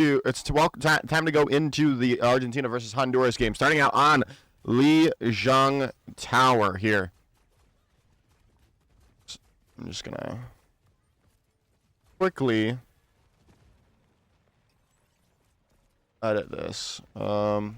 time to go into the Argentina versus Honduras game. Starting out on Lijiang Tower here. I'm just gonna quickly edit this. So,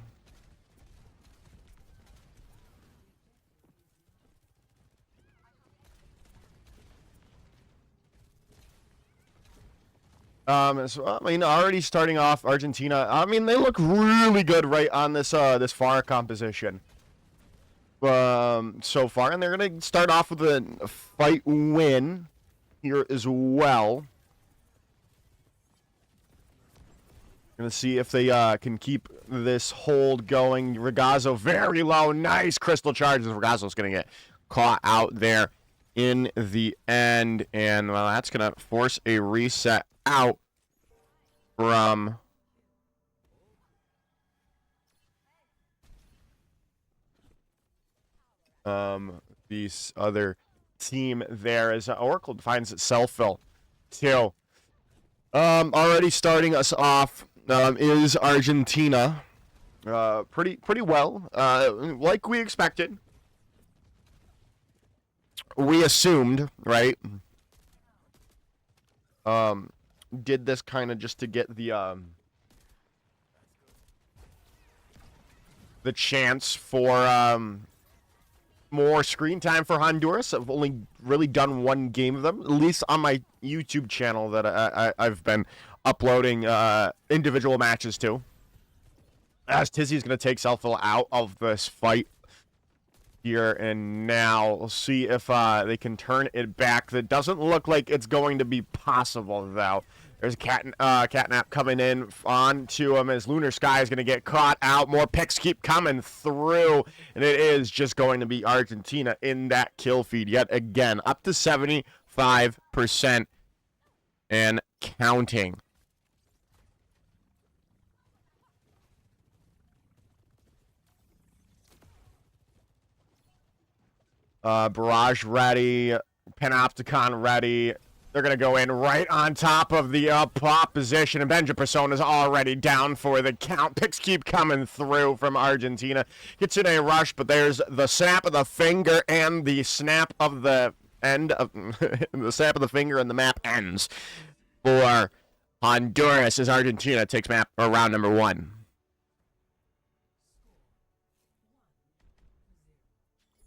I mean, already starting off Argentina. I mean, they look really good right on this this far composition. So far, and they're gonna start off with a fight win here as well. Gonna see if they can keep this hold going. Regazzo very low, nice crystal charges. Regazzo's gonna get caught out there in the end, and well, that's gonna force a reset out from the other team there as Oracle finds itself fill too. Already starting us off is Argentina. Pretty well, like we expected. We assumed, right? Did this kind of just to get the chance for more screen time for Honduras. I've only really done one game of them, at least on my YouTube channel that I've been uploading individual matches to. As Tizzy's going to take Selfie out of this fight here, and now we'll see if they can turn it back. That doesn't look like it's going to be possible, though. There's a catnap coming in onto him as Lunar Sky is going to get caught out. More picks keep coming through, and it is just going to be Argentina in that kill feed yet again, up to 75% and counting. Barrage ready, Panopticon ready. They're going to go in right on top of the pop position, and Benja Persona is already down for the count. Picks keep coming through from Argentina. Gets in a rush, but there's the snap of the finger and the snap of the end of the snap of the finger, and the map ends for Honduras as Argentina takes map or round number 1.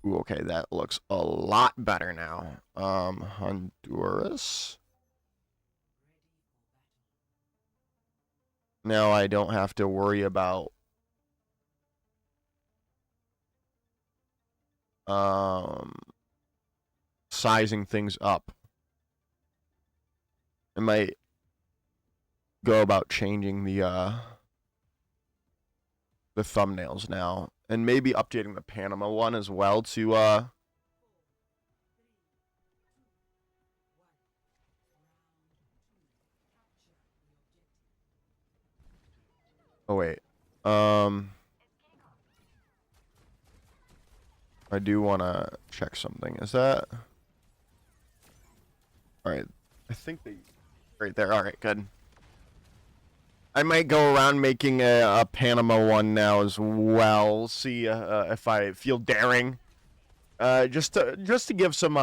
Ooh, okay, that looks a lot better now. Honduras. Now I don't have to worry about sizing things up. I might go about changing the thumbnails now, and maybe updating the Panama one as well to oh wait, I do want to check something. Is that all right? I think they right there. All right, good. I might go around making a Panama one now as well. See if I feel daring. Just to give some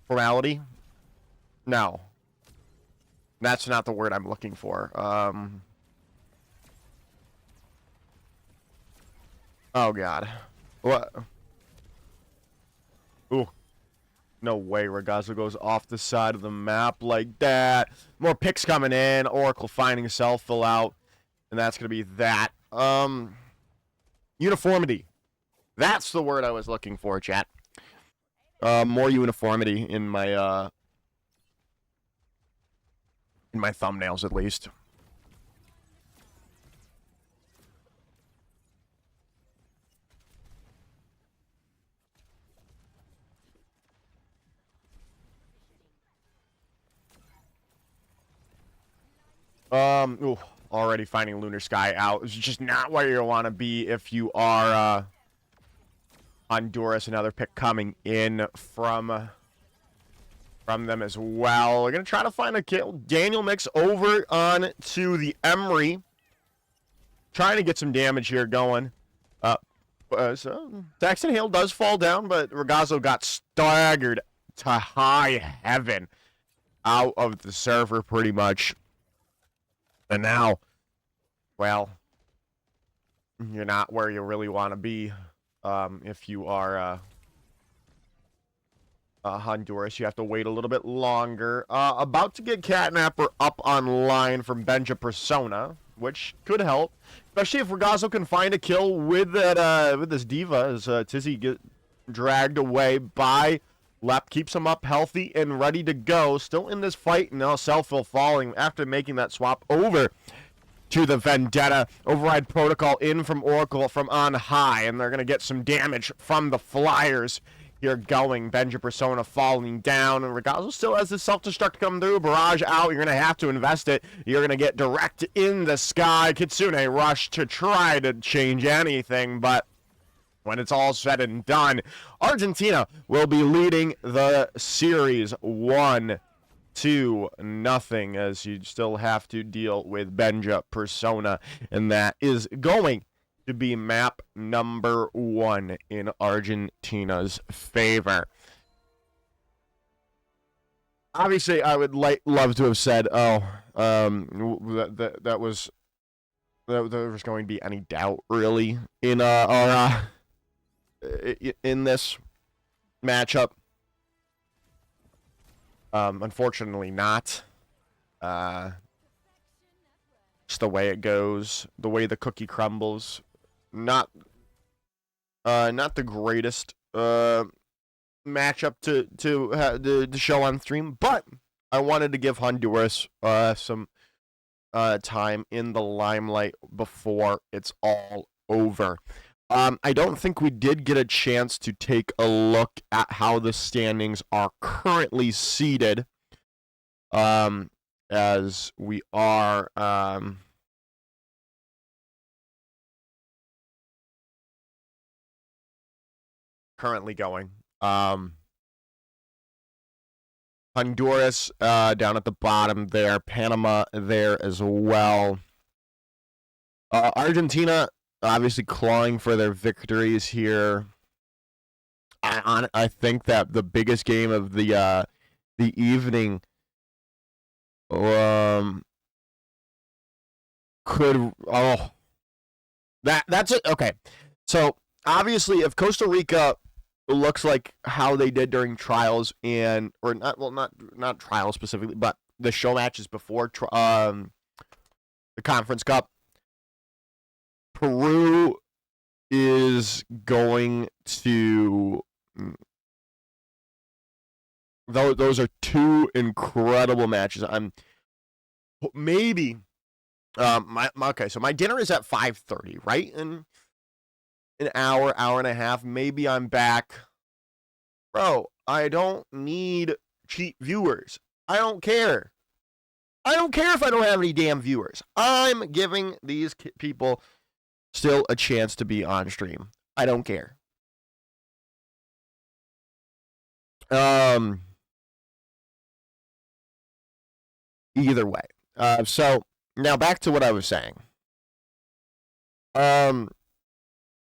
formality. No, that's not the word I'm looking for. Oh God, what? Ooh. No way Regazzo goes off the side of the map like that. More picks coming in. Oracle finding himself fill out. And that's going to be that. Uniformity. That's the word I was looking for, chat. More uniformity in my thumbnails, at least. Ooh, already finding Lunar Sky out. It's just not where you want to be if you are Honduras. Another pick coming in from from them as well. We're going to try to find a kill. Daniel Mix over on to the Emery. Trying to get some damage here going. So Saxon Hale does fall down, but Ragazzo got staggered to high heaven out of the server pretty much. And now, well, you're not where you really want to be if you are Honduras. You have to wait a little bit longer. About to get Catnapper up online from Benja Persona, which could help, especially if Ragazzo can find a kill with that with this diva as Tizzy get dragged away by Lep. Keeps him up healthy and ready to go. Still in this fight, now Selfville falling after making that swap over to the Vendetta. Override Protocol in from Oracle from on high, and they're going to get some damage from the Flyers here going. Benja Persona falling down, and Ragazzo still has the self-destruct come through. Barrage out, you're going to have to invest it. You're going to get direct in the sky. Kitsune rush to try to change anything, but when it's all said and done, Argentina will be leading the series 1-0, as you still have to deal with Benja Persona, and that is going to be map number 1 in Argentina's favor. Obviously, I would love to have said, that was there was going to be any doubt really in our in this matchup. Unfortunately not. Just the way it goes, the way the cookie crumbles. Not the greatest matchup to show on stream, but I wanted to give Honduras some time in the limelight before it's all over. I don't think we did get a chance to take a look at how the standings are currently seated, as we are currently going. Honduras down at the bottom there, Panama there as well. Argentina obviously clawing for their victories here. I think that the biggest game of the evening that's it. Okay, so obviously if Costa Rica looks like how they did during trials not trials specifically, but the show matches before the Conference Cup, Peru is going to. Those are two incredible matches. I'm maybe okay. So my dinner is at 5:30, right? In an hour and a half. Maybe I'm back. Bro, I don't need cheap viewers. I don't care. I don't care if I don't have any damn viewers. I'm giving these people still a chance to be on stream. I don't care. Either way. So now back to what I was saying.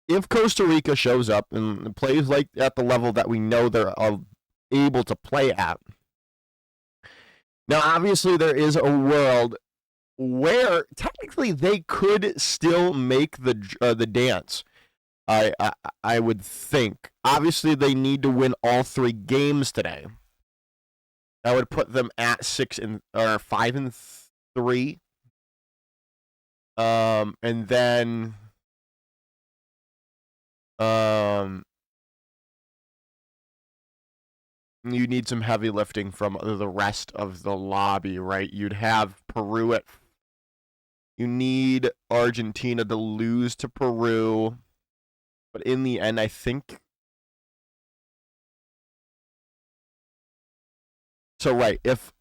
If Costa Rica shows up and plays like at the level that we know they're able to play at, now obviously there is a world where technically they could still make the dance. I would think. Obviously they need to win all 3 games today. That would put them at 5-3. And then you need some heavy lifting from the rest of the lobby, right? You'd have Peru at. You need Argentina to lose to Peru, but in the end, I think. So right, if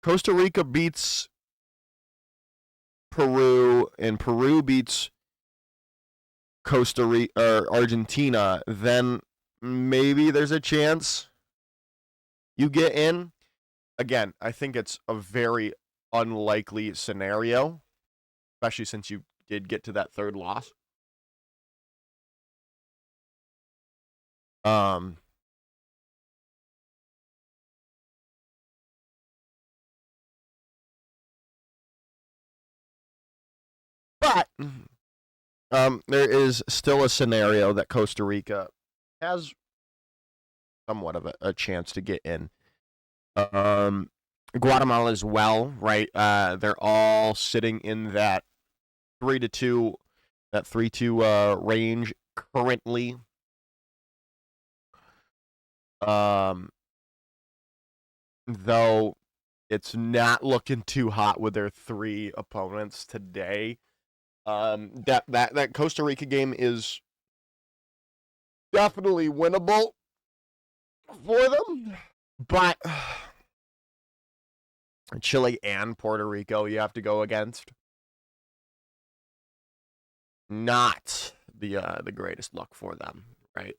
Costa Rica beats Peru and Peru beats Costa Rica or Argentina, then maybe there's a chance you get in. Again, I think it's a very unlikely scenario, especially since you did get to that third loss. Um, but there is still a scenario that Costa Rica has somewhat of a chance to get in. Um, Guatemala as well, right? They're all sitting in that 3-2, that 3-2 range currently. Um, though it's not looking too hot with their 3 opponents today. That Costa Rica game is definitely winnable for them, but Chile and Puerto Rico you have to go against. Not the greatest luck for them, right?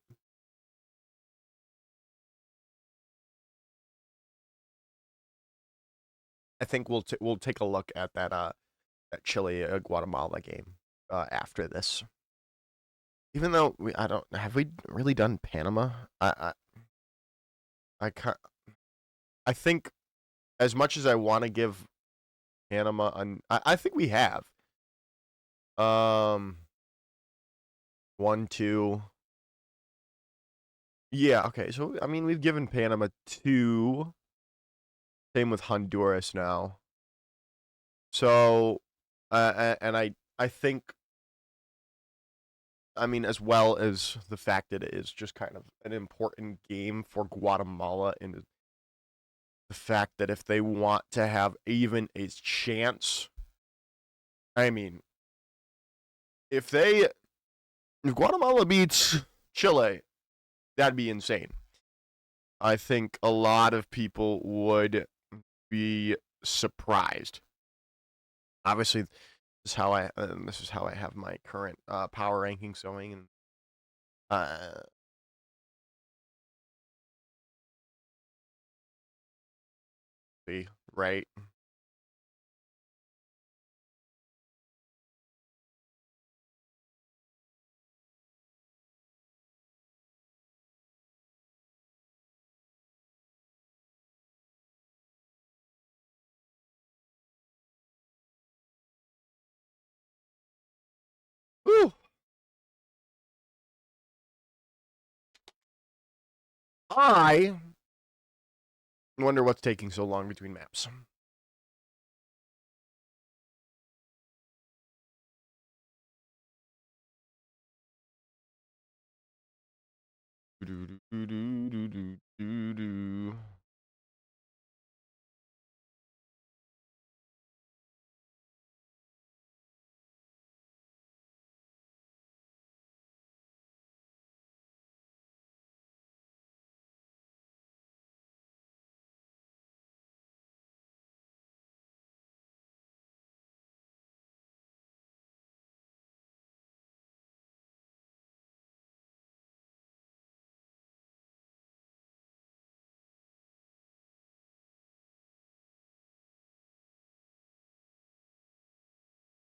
I think we'll take a look at that Chile Guatemala game after this. Even though I don't have we really done Panama? I can't, I think as much as I want to give Panama I think we have. 1, 2. Yeah, okay. So I mean we've given Panama 2. Same with Honduras now. So and I think I mean as well as the fact that it is just kind of an important game for Guatemala and the fact that if they want to have even a chance, I mean, if Guatemala beats Chile, that'd be insane. I think a lot of people would be surprised. Obviously, this is how I have my current power rankings going, and uh, right. Whew. I wonder what's taking so long between maps.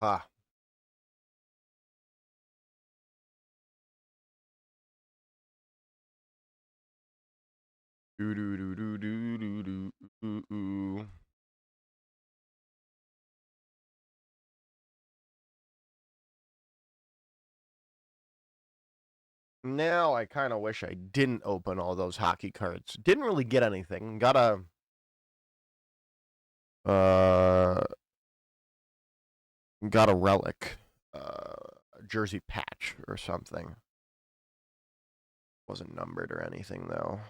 Ah. Do do do do do do do do. Now I kind of wish I didn't open all those hockey cards. Didn't really get anything. Uh got a relic, jersey patch or something. Wasn't numbered or anything though.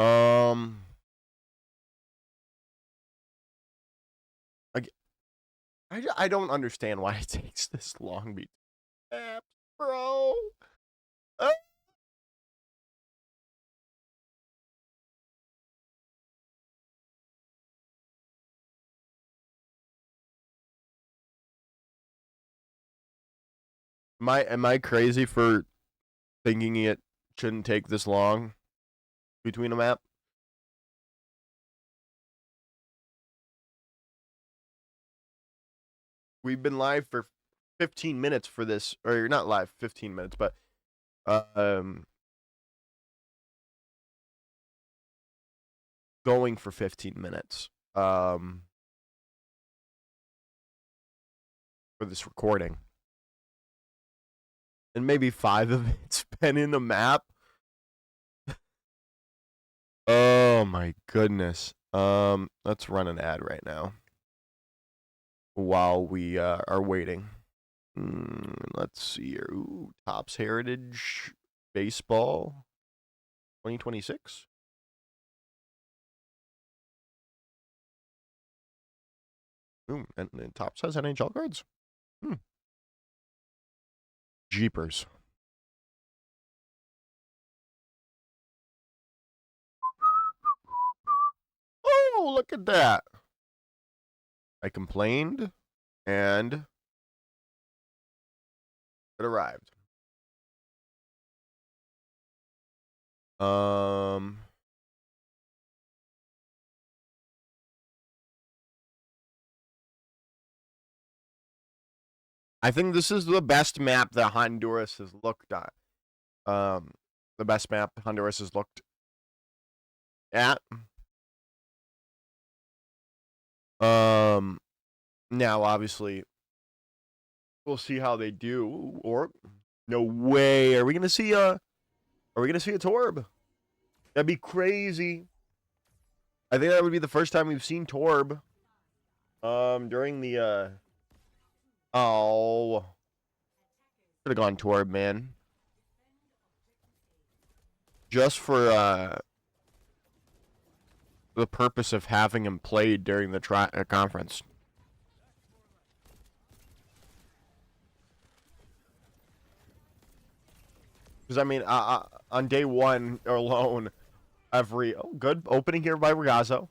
Um, I don't understand why it takes this long between maps, bro. Uh, am I crazy for thinking it shouldn't take this long between a map. We've been live for 15 minutes for this, or not live 15 minutes, but going for 15 minutes for this recording. And maybe 5 of it's been in the map. Oh my goodness. Let's run an ad right now while we are waiting. Let's see here. Ooh, Topps Heritage Baseball 2026. Ooh, and Topps has NHL cards. Jeepers. Oh, look at that. I complained, and it arrived. I think this is the best map that Honduras has looked at. The best map Honduras has looked at. Now obviously we'll see how they do. Or no way. Are we gonna see a Torb? That'd be crazy. I think that would be the first time we've seen Torb. During the oh, should have gone Torb, man. Just for the purpose of having him played during the conference. Because I mean, on day one alone, good opening here by Regazzo.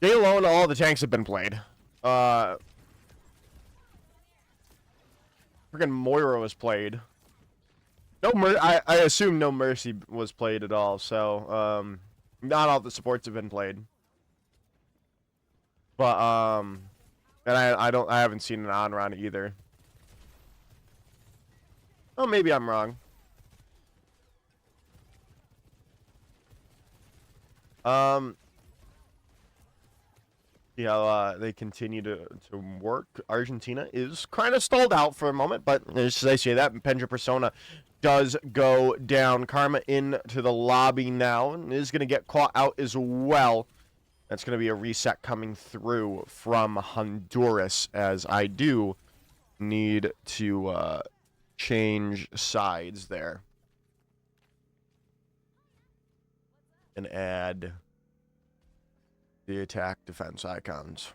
Day alone, all the tanks have been played. Freaking Moira was played. No I assume no Mercy was played at all. So not all the supports have been played. But and I haven't seen an on round either. Oh, maybe I'm wrong. See how they continue to work. Argentina is kind of stalled out for a moment, but as I say that, Pendra Persona does go down. Karma into the lobby now and is going to get caught out as well. That's going to be a reset coming through from Honduras, as I do need to change sides there and add the attack defense icons.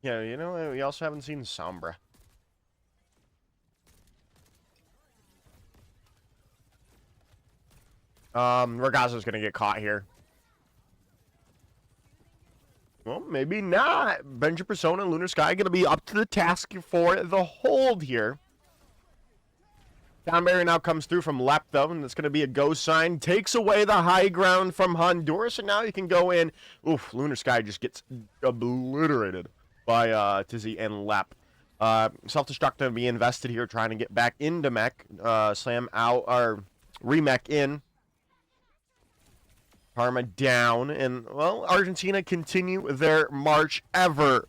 Yeah, you know, we also haven't seen Sombra. Regazzo's gonna get caught here. Well, maybe not. Benja Persona and Lunar Sky gonna be up to the task for the hold here. Down barrier now comes through from Lep, though, and it's going to be a go sign. Takes away the high ground from Honduras, and now you can go in. Oof, Lunar Sky just gets obliterated by Tizzy and Lep. Self-destruct to be invested here, trying to get back into mech. Slam out, or remech in. Karma down, and, well, Argentina continue their march ever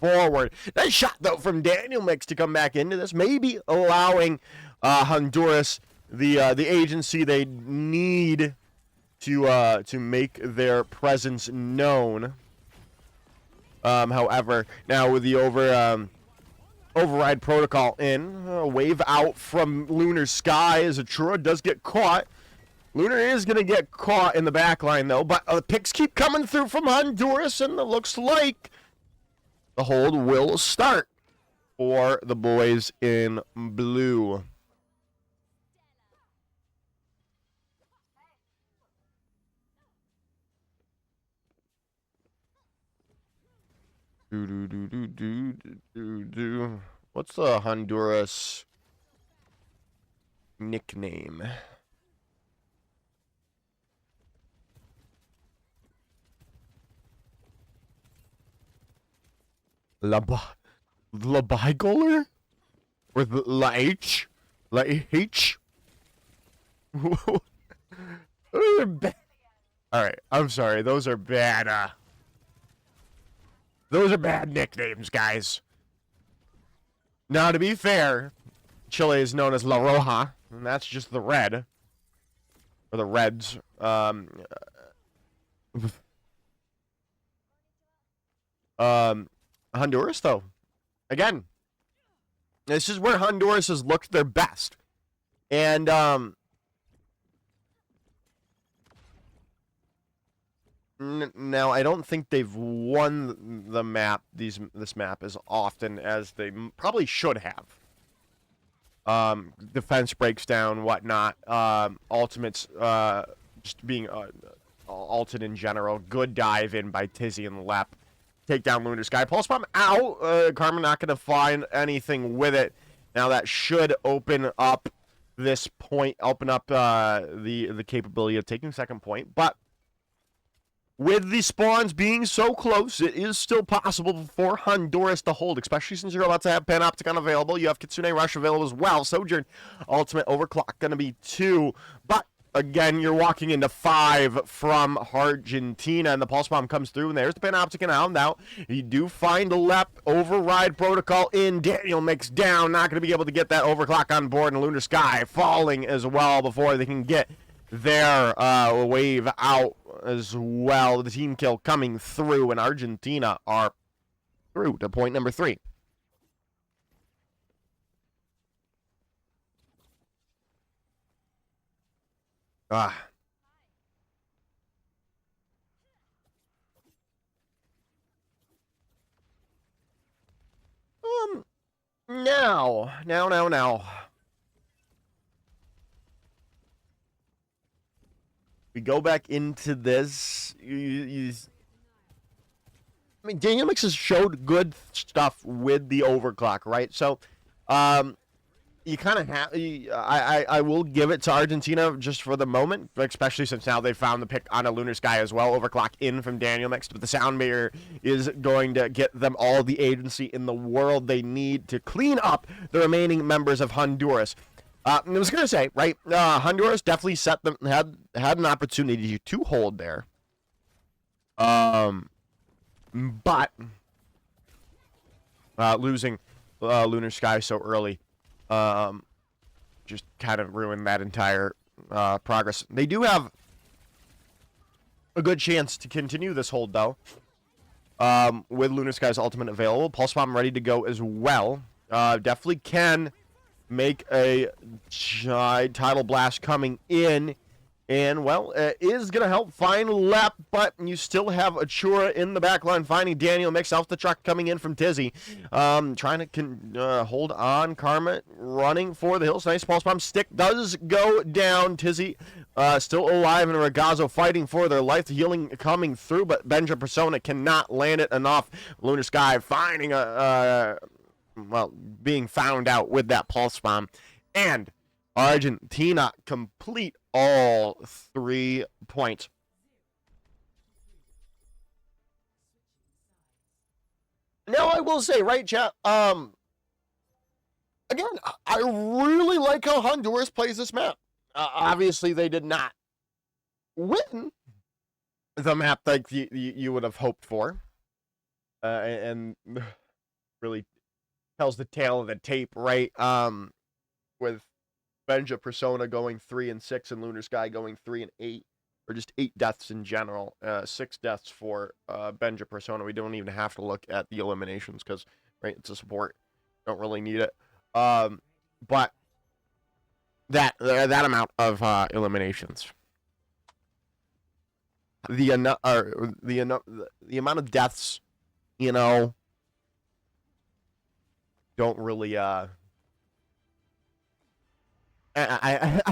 forward. Nice shot, though, from Daniel Mix to come back into this, maybe allowing Honduras the agency they need to make their presence known. However, now with the override protocol in, wave out from Lunar Sky as Atrua does get caught. Lunar is going to get caught in the back line, though, but the picks keep coming through from Honduras, and it looks like the hold will start for the boys in blue. What's the Honduras nickname? La Bigoler? Or the La H? La H? Alright, I'm sorry. Those are bad, those are bad nicknames, guys. Now, to be fair, Chile is known as La Roja, and that's just the red. Or the Reds. Honduras, though. Again, this is where Honduras has looked their best. And, now, I don't think they've won the map, this map, as often as they probably should have. Defense breaks down, whatnot. Ultimates, just being ulted in general. Good dive in by Tizzy and Lep. Take down Lunar Sky. Pulse Bomb out. Karma not going to find anything with it. Now, that should open up this point, open up the capability of taking second point. But with the spawns being so close, it is still possible for Honduras to hold, especially since you're about to have Panopticon available. You have Kitsune Rush available as well. Sojourn, Ultimate Overclock going to be 2. But, again, you're walking into 5 from Argentina, and the Pulse Bomb comes through, and there's the Panopticon out. Now, you do find a Lep Override Protocol in. Daniel Mix down, not going to be able to get that Overclock on board, and Lunar Sky falling as well before they can get their wave out as well. The team kill coming through, and Argentina are through to point number 3. Now. We go back into this. I mean, Daniel Mix has showed good stuff with the overclock, right? So, you kind of have. I will give it to Argentina just for the moment, especially since now they found the pick on a Lunar Sky as well. Overclock in from Daniel Mix, but the Sound Mirror is going to get them all the agency in the world they need to clean up the remaining members of Honduras. I was going to say, right, Honduras definitely had an opportunity to hold there. But losing Lunar Sky so early just kind of ruined that entire progress. They do have a good chance to continue this hold, though, with Lunar Sky's ultimate available. Pulse Bomb ready to go as well. Definitely can make a Tidal Blast coming in. And, well, it is going to help find Lep, but you still have Achura in the back line finding Daniel Mix off the truck coming in from Tizzy. Trying to hold on. Karma running for the hills. Nice Pulse Bomb. Stick does go down. Tizzy still alive, and Ragazzo fighting for their life. The healing coming through, but Benja Persona cannot land it enough. Lunar Sky finding being found out with that Pulse Bomb. And Argentina complete all 3 points. Now, I will say, right, chat, again, I really like how Honduras plays this map. Obviously, they did not win the map like you would have hoped for. And really tells the tale of the tape, right? With Benja Persona going 3 and 6 and Lunar Sky going 3 and 8, or just 8 deaths in general. 6 deaths for Benja Persona. We don't even have to look at the eliminations because, right, it's a support. Don't really need it. But that amount of eliminations, the amount of deaths, you know, don't really I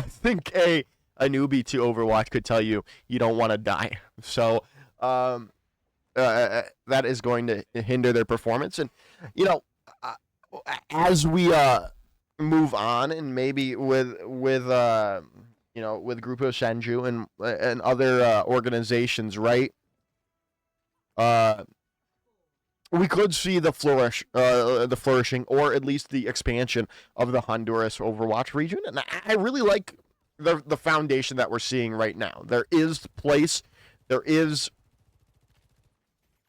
think a newbie to Overwatch could tell you don't want to die. So that is going to hinder their performance. And as we move on, and maybe with Grupo Senju and other organizations, right? We could see the flourishing, or at least the expansion of the Honduras Overwatch region, and I really like the foundation that we're seeing right now. There is place, there is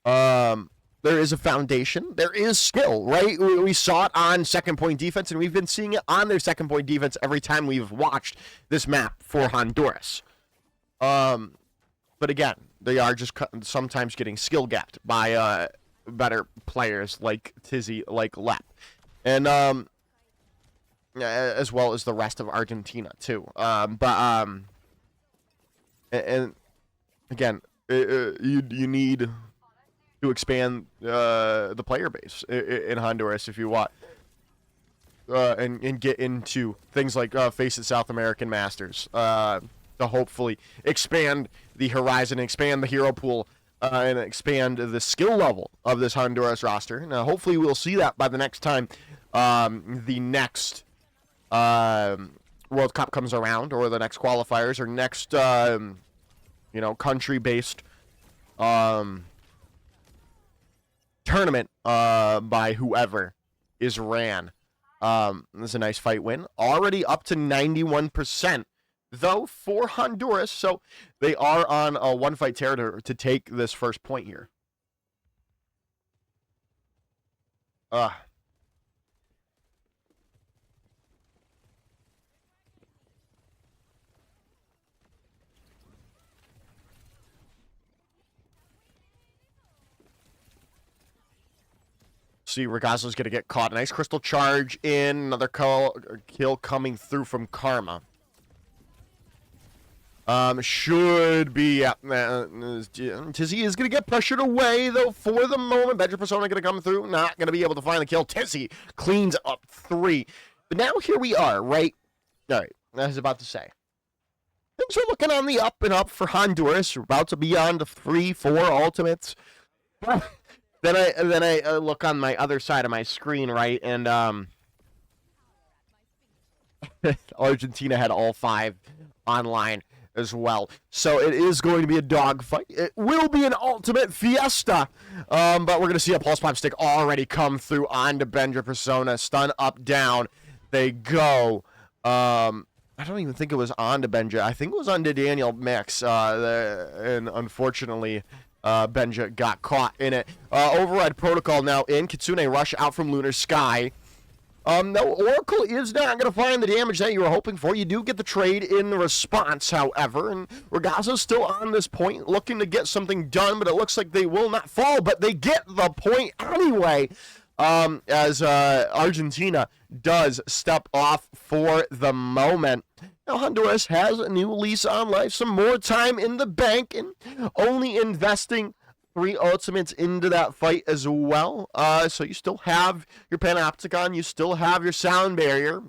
a foundation, there is skill, right? We saw it on second point defense, and we've been seeing it on their second point defense every time we've watched this map for Honduras. But again, they are just sometimes getting skill gapped by better players like Tizzy, like Lep, and as well as the rest of Argentina too. And again, you need to expand the player base in Honduras if you want, and get into things like Face It South American Masters to hopefully expand the horizon, expand the hero pool, and expand the skill level of this Honduras roster. Now, hopefully we'll see that by the next time the next World Cup comes around, or the next qualifiers, or next country-based tournament by whoever is ran. This is a nice fight win. Already up to 91%, though, for Honduras, so they are on a one-fight tear to take this first point here. See, Ragazzo's going to get caught. Nice crystal charge in. Another kill coming through from Karma. Should be, Tizzy is going to get pressured away, though, for the moment. Bedroom Persona going to come through. Not going to be able to find the kill. Tizzy cleans up 3. But now here we are, right? All right, I was about to say. Things are looking on the up and up for Honduras. We're about to be on to 3-4 ultimates. Then I look on my other side of my screen, right, and Argentina had all 5 online as well. So it is going to be a dogfight. It will be an ultimate fiesta. But we're going to see a pulse pop stick already come through onto Bendra Persona. Stun up, down. They go. I don't even think it was onto Benja. I think it was onto Daniel Mix. And unfortunately, Benja got caught in it. Override protocol now in. Kitsune rush out from Lunar Sky. No, Oracle is not going to find the damage that you were hoping for. You do get the trade in response, however, and Ragazzo's still on this point, looking to get something done, but it looks like they will not fall, but they get the point anyway, as Argentina does step off for the moment. Now, Honduras has a new lease on life, some more time in the bank, and only investing 3 ultimates into that fight as well. So you still have your Panopticon, you still have your Sound Barrier.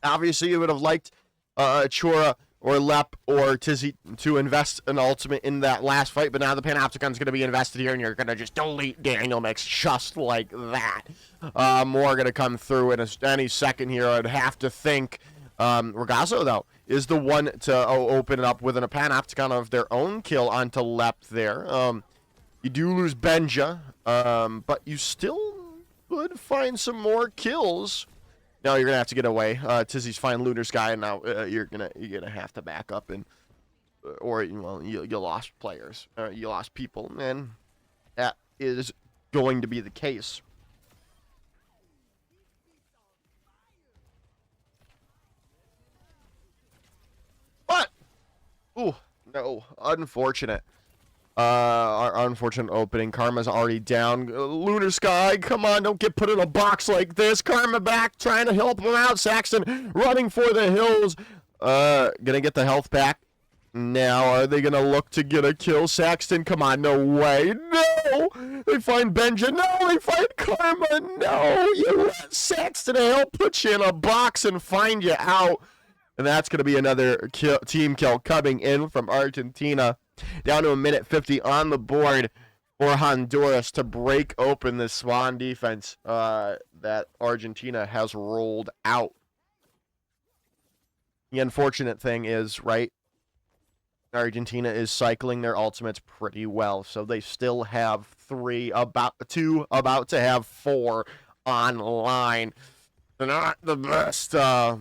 Obviously, you would have liked Chura or Lep or Tizzy to invest an ultimate in that last fight, but now the Panopticon's going to be invested here, and you're going to just delete Daniel Mix just like that. More going to come through in any second here, I'd have to think. Ragazzo, though, is the one to open it up with a Panopticon of their own kill onto Lep there. You do lose Benja, but you still could find some more kills. No, you're gonna have to get away. Tizzy's fine, Lunar Sky, and now you're gonna have to back up, and or you lost players, you lost people, and that is going to be the case. But, ooh, no, unfortunate. Our unfortunate opening. Karma's already down. Lunar Sky, come on, don't get put in a box like this. Karma back, trying to help him out. Saxton running for the hills. Gonna get the health back. Now, are they gonna look to get a kill? Saxton, come on, no way. No! No. They find Benja. No. They find Karma. No. You let Saxton help put you in a box and find you out. And that's going to be another team kill coming in from Argentina. Down to 1:50 on the board for Honduras to break open this Swan defense that Argentina has rolled out. The unfortunate thing is, right, Argentina is cycling their ultimates pretty well, so they still have about to have 4 online. They're not the best. Hey,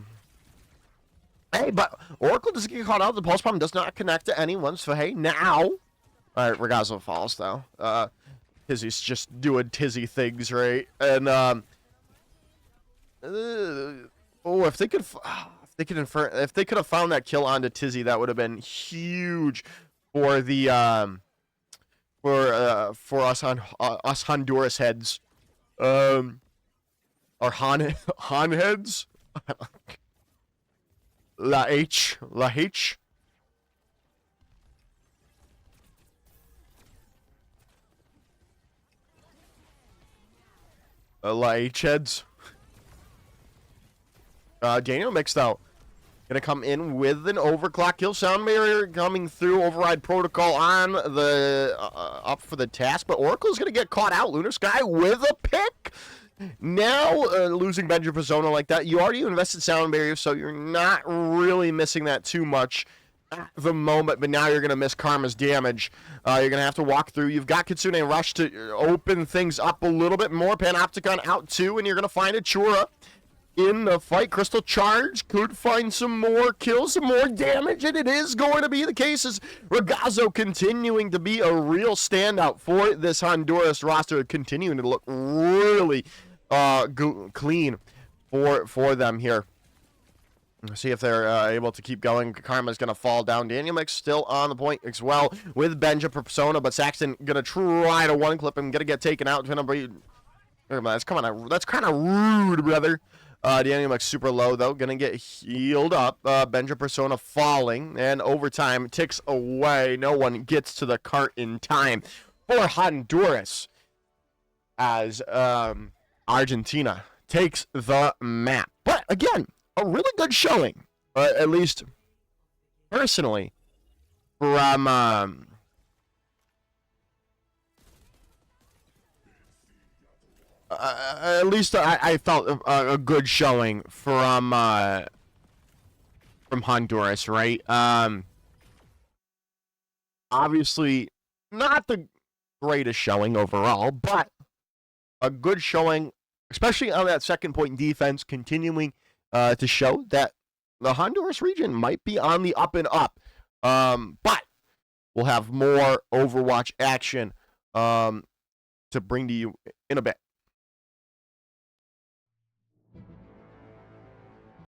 but Oracle doesn't get caught out. The pulse bomb does not connect to anyone, so hey, now. All right, Ragazzo falls, though. Tizzy's just doing Tizzy things, right? And, if they could... If they could have found that kill onto Tizzy, that would have been huge for the for us Honduras heads, or Han heads, La H. La H heads. Daniel mixed out. Gonna come in with an overclock kill. Sound barrier coming through. Override protocol on the up for the task, but Oracle's gonna get caught out. Lunar Sky with a pick. Now losing Benja Persona like that. You already invested sound barrier, so you're not really missing that too much at the moment. But now you're gonna miss Karma's damage. You're gonna have to walk through. You've got Kitsune Rush to open things up a little bit more. Panopticon out too, and you're gonna find a Chura in the fight. Crystal Charge could find some more kills, some more damage, and it is going to be the case as Ragazzo continuing to be a real standout for this Honduras roster, continuing to look really clean for them here. Let's see if they're able to keep going. Karma's going to fall down. Daniel Mix still on the point as well with Benja Persona, but Saxton going to try to one-clip him, going to get taken out. That's kind of rude, brother. Daniel Mix super low, though. Going to get healed up. Benja Persona falling, and overtime ticks away. No one gets to the cart in time for Honduras as Argentina takes the map. But, again, a really good showing, at least personally, from at least I felt a good showing from Honduras, right? Obviously not the greatest showing overall, but a good showing, especially on that second point defense, continuing to show that the Honduras region might be on the up and up. But we'll have more Overwatch action to bring to you in a bit.